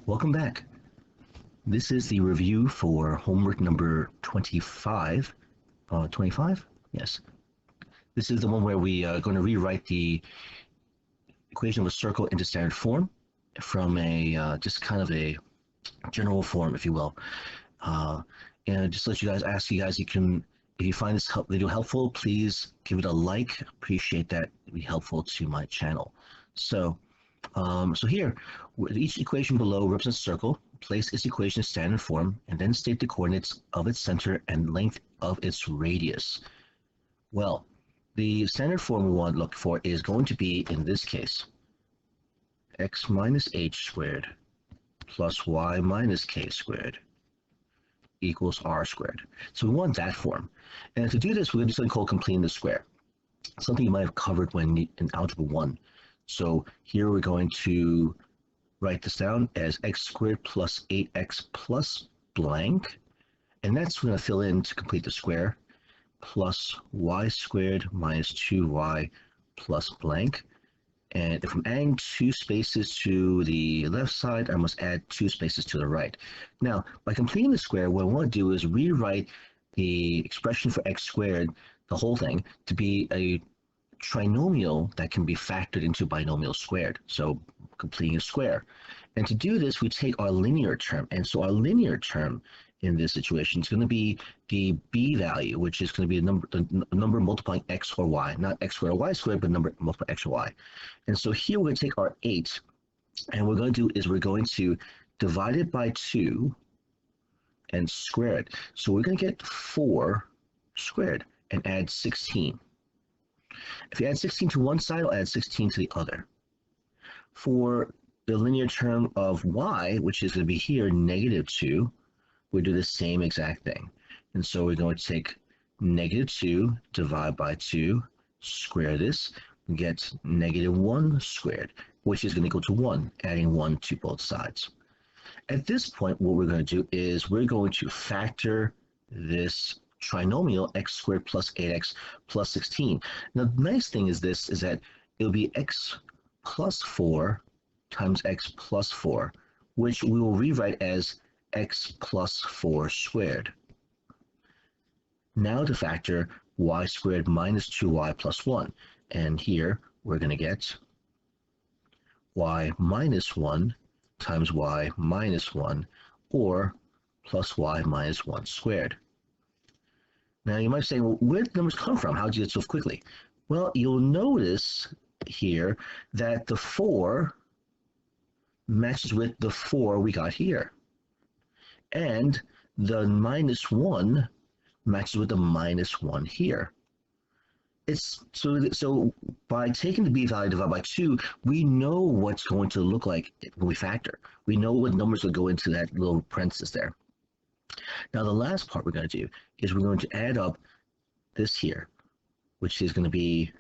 Welcome back. This is the review for homework number 25. 25? Yes. This is the one where we are going to rewrite the equation of a circle into standard form from a just kind of a general form, if you will. And just let you guys ask you guys, you can, if you find this video helpful, please give it a like. Appreciate that. It'd be helpful to my channel. So here, each equation below represents a circle. Place its equation in standard form, and then state the coordinates of its center and length of its radius. Well, the standard form we want to look for is going to be, in this case, x minus h squared plus y minus k squared equals r squared. So we want that form. And to do this, we're going to do something called completing the square, something you might have covered when in Algebra 1. So here we're going to write this down as x squared plus 8x plus blank, and that's we're going to fill in to complete the square, plus y squared minus 2y plus blank. And if I'm adding 2 spaces to the left side, I must add 2 spaces to the right. Now, by completing the square, what I want to do is rewrite the expression for x squared, the whole thing, to be a trinomial that can be factored into binomial squared, so completing a square. And to do this, we take our linear term, and so our linear term in this situation is going to be the b value, which is going to be the number multiplying x or y, not x squared or y squared, but number multiplying x or y. And so here we're going to take our 8, and what we're going to do is we're going to divide it by 2 and square it. So we're going to get 4 squared and add 16. If you add 16 to one side, I'll add 16 to the other. For the linear term of y, which is going to be here, negative 2, we do the same exact thing. And so we're going to take negative 2, divide by 2, square this, we get negative 1 squared, which is going to equal to 1, adding 1 to both sides. At this point, what we're going to do is we're going to factor this trinomial x squared plus 8x plus 16. Now, the nice thing is this, is that it'll be x plus 4 times x plus 4, which we will rewrite as x plus 4 squared. Now to factor y squared minus 2y plus 1. And here we're going to get y minus 1 times y minus 1, or plus y minus 1 squared. Now you might say, well, where did the numbers come from? How did you get so quickly? Well, you'll notice here that the 4 matches with the 4 we got here. And the minus 1 matches with the minus 1 here. It's so by taking the b value divided by 2, we know what's going to look like when we factor. We know what numbers will go into that little parenthesis there. Now the last part we're going to do is we're going to add up this here, which is going to be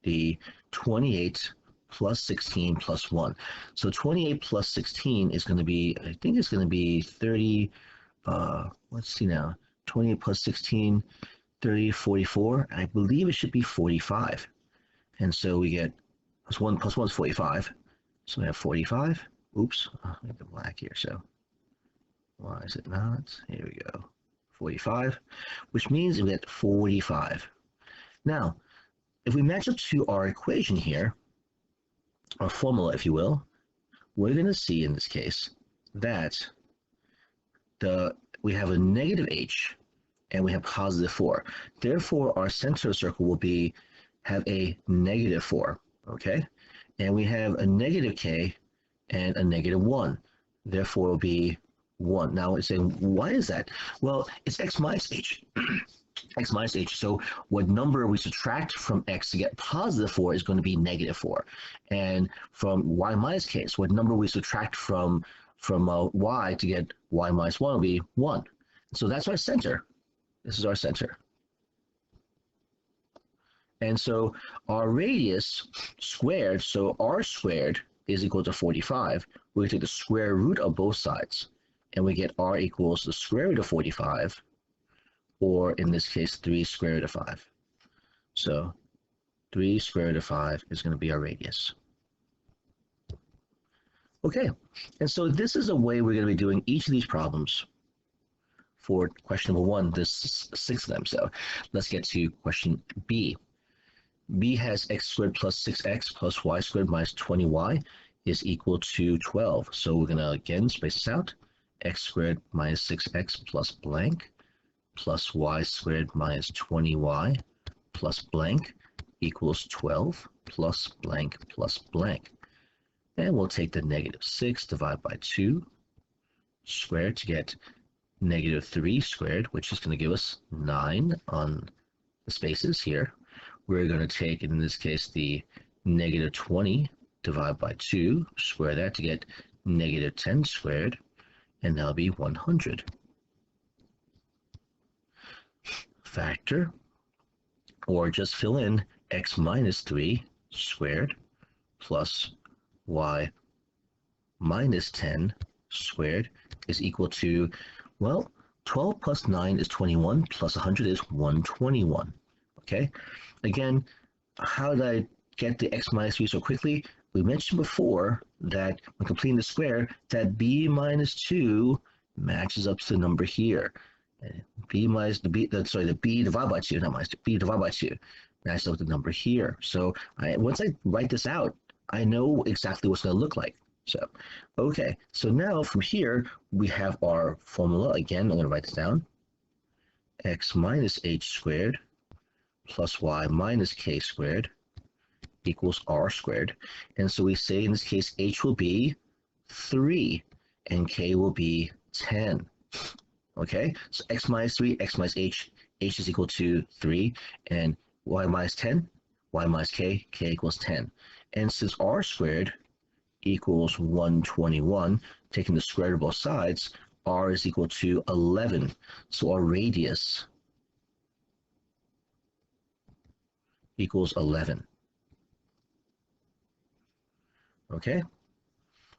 the 28 plus 16 plus 1. So 28 plus 16 is going to be, I think it's going to be 30, let's see now, 28 plus 16, 30, 44. I believe it should be 45. And so we get plus 1 is 45. So we have 45. Oops, I have the black here, so why is it not? Here we go. 45, which means we get 45. Now, if we match up to our equation here, our formula, if you will, we're going to see in this case that we have a negative h and we have positive 4. Therefore, our center of the circle will have a negative 4, okay? And we have a negative k and a negative 1. Therefore, it will be 1. Now it's saying, why is that? Well, it's x minus h. X minus h. So what number we subtract from x to get positive 4 is going to be negative 4. And from y minus k, so what number we subtract from y to get y minus 1 will be 1. So that's our center. This is our center. And so our radius squared, so r squared is equal to 45. We're going to take the square root of both sides, and we get r equals the square root of 45, or in this case, 3 square root of 5. So 3 square root of 5 is going to be our radius. Okay, and so this is a way we're going to be doing each of these problems for question number one. There's 6 of them, so let's get to question B. B has x squared plus 6x plus y squared minus 20y is equal to 12. So we're going to, again, space this out. X squared minus 6x plus blank plus y squared minus 20y plus blank equals 12 plus blank plus blank. And we'll take the negative 6 divided by 2 squared to get negative 3 squared, which is going to give us 9 on the spaces here. We're going to take, in this case, the negative 20 divided by 2, square that to get negative 10 squared, and that'll be 100. Factor, or just fill in x minus 3 squared plus y minus 10 squared is equal to, well, 12 plus 9 is 21, plus 100 is 121. Okay, again, how did I get the x minus 3 so quickly? We mentioned before that when completing the square, that b minus 2 matches up to the number here. B minus the b, sorry, the b divided by 2, not minus 2, b divided by 2 matches up with the number here. So once I write this out, I know exactly what's going to look like. So, okay, so now from here, we have our formula. Again, I'm going to write this down. X minus h squared plus y minus k squared equals r squared. And so we say in this case, h will be 3 and k will be 10. Okay, so x minus 3, x minus h is equal to 3, and y minus 10, y minus k equals 10. And since r squared equals 121, taking the square root of both sides, r is equal to 11. So our radius equals 11. Okay.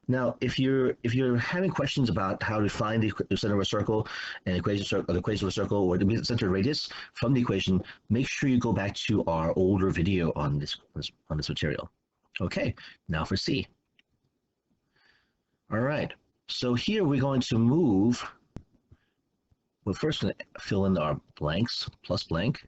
Now, if you're having questions about how to find the center of a circle and the equation of a circle or the center of radius from the equation, make sure you go back to our older video on this material. Okay. Now for C. All right. So here we're going to move. We're first going to fill in our blanks plus blank.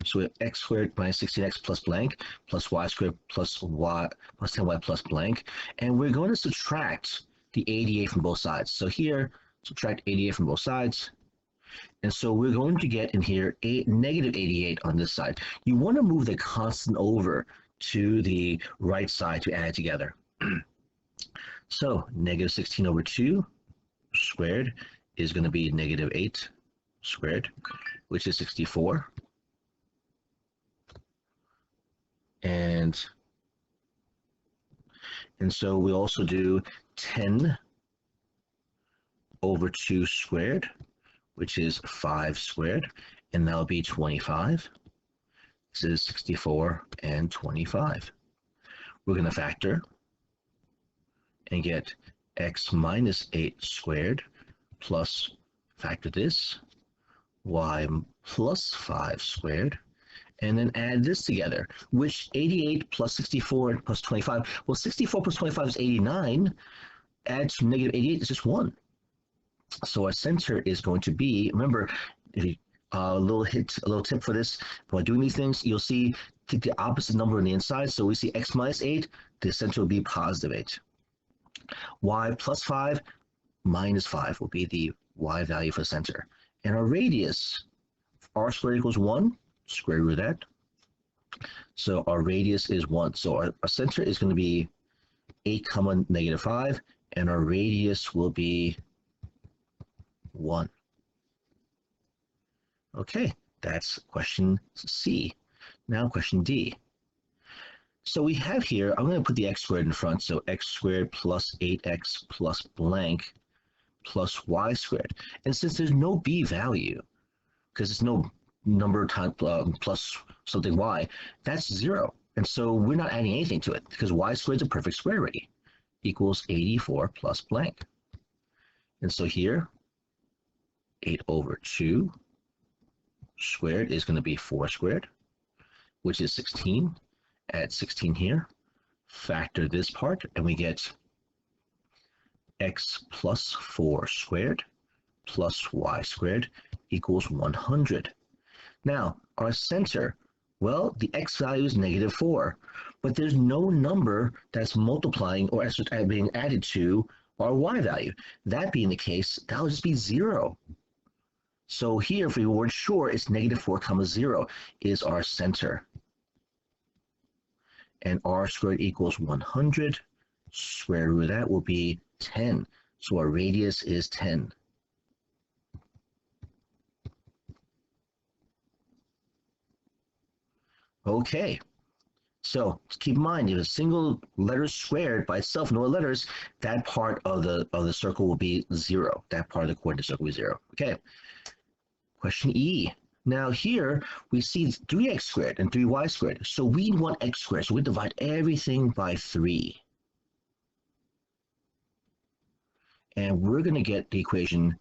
So we have x squared minus 16x plus blank plus y squared plus y plus 10y plus blank. And we're going to subtract the 88 from both sides. So here, subtract 88 from both sides. And so we're going to get in here negative 88 on this side. You want to move the constant over to the right side to add together. So negative 16 over 2 squared is going to be negative 8 squared, which is 64. And so we also do 10 over 2 squared, which is 5 squared, and that'll be 25. This is 64 and 25. We're going to factor and get x minus 8 squared plus, factor this, y plus 5 squared, and then add this together, which 88 plus 64 plus 25, well, 64 plus 25 is 89, add to negative 88 is just 1. So our center is going to be, remember, if you, a little tip for this, while doing these things, you'll see, take the opposite number on the inside, so we see x minus 8, the center will be positive 8. Y plus 5 minus 5 will be the y value for the center. And our radius, r squared equals 1, square root of that. So our radius is 1. So our center is going to be 8 comma negative 5, and our radius will be 1. Okay, that's question C. Now question D. So we have here, I'm going to put the x squared in front, so x squared plus 8x plus blank plus y squared. And since there's no b value, because it's no number times plus something y, that's 0. And so we're not adding anything to it, because y squared is a perfect square already, equals 84 plus blank. And so here, 8 over 2 squared is going to be 4 squared, which is 16. Add 16 here. factor this part, and we get x plus 4 squared plus y squared equals 100. Now, our center, well, the x value is negative 4, but there's no number that's multiplying or being added to our y value. That being the case, that would just be 0. So here, if we weren't sure, it's negative 4 comma 0 is our center. And r squared equals 100. Square root of that will be 10. So our radius is 10. Okay, so keep in mind, if a single letter squared by itself, no letters, that part of the circle will be 0. That part of the coordinate circle will be 0. Okay, question E. Now here we see 3x squared and 3y squared. So we want x squared, so we divide everything by 3. And we're going to get the equation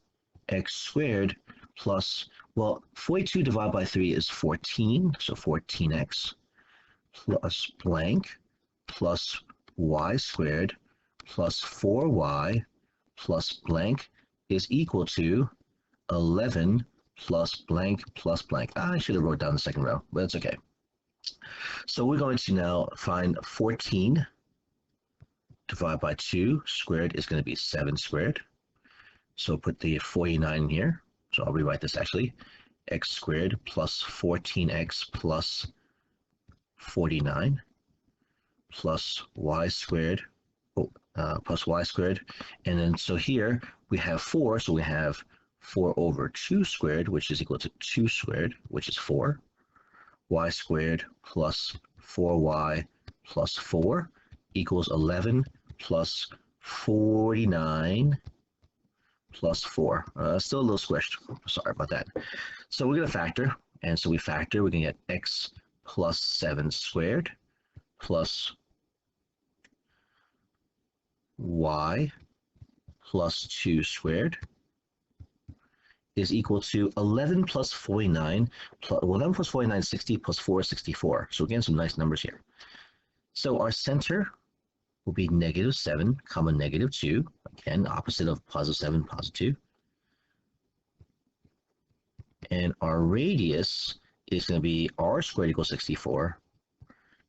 x squared plus, well, 42 divided by 3 is 14, so 14x plus blank plus y squared plus 4y plus blank is equal to 11 plus blank plus blank. I should have wrote down the second row, but it's okay. So we're going to now find 14 divided by 2 squared is going to be 7 squared. So put the 49 here. So I'll rewrite this actually. X squared plus 14x plus 49 plus y squared, plus y squared. And then so here we have 4, so we have 4 over 2 squared, which is equal to 2 squared, which is 4. Y squared plus 4y plus 4 equals 11 plus 49 plus 4. Still a little squished. Sorry about that. So we're going to factor. And so we factor. We're going to get x plus 7 squared plus y plus 2 squared is equal to 11 plus 49. Well, 11 plus 49 is 60 plus 4 is 64. So again, some nice numbers here. So our center will be negative 7 comma negative 2. Again, opposite of positive 7, positive 2. And our radius is going to be r squared equals 64.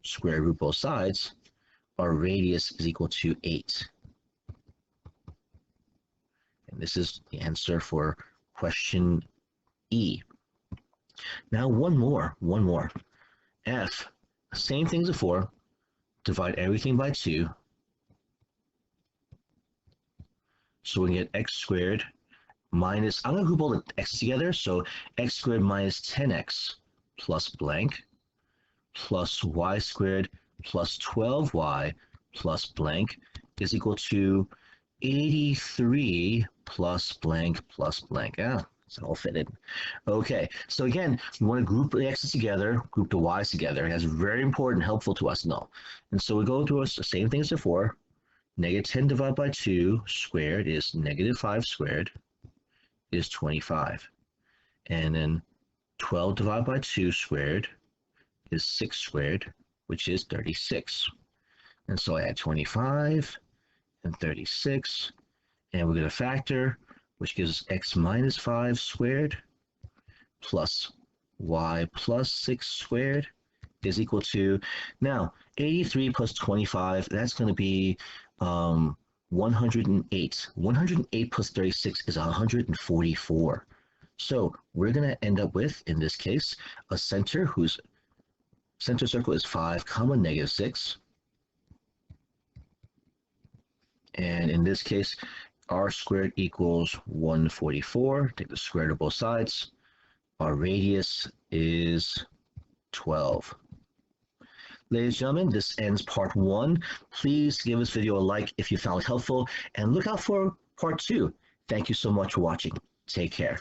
Square root both sides. Our radius is equal to 8. And this is the answer for question E. Now one more. F, same thing as before. Divide everything by 2. So we can get x squared minus, I'm going to group all the x together, so x squared minus 10x plus blank plus y squared plus 12y plus blank is equal to 83 plus blank plus blank. Yeah, it's all fitted. Okay, so again, we want to group the x's together, group the y's together. That's very important, helpful to us to know. And so we go through the same thing as before. Negative 10 divided by 2 squared is negative 5 squared is 25. And then 12 divided by 2 squared is 6 squared, which is 36. And so I add 25 and 36, and we're going to factor, which gives x minus 5 squared plus y plus 6 squared is equal to, now 83 plus 25, that's going to be 108. 108 plus 36 is 144. So we're going to end up with, in this case, a center whose center circle is 5 comma negative 6. And in this case, r squared equals 144. Take the square root of both sides. Our radius is 12. Ladies and gentlemen, this ends part 1. Please give this video a like if you found it helpful, and look out for part 2. Thank you so much for watching. Take care.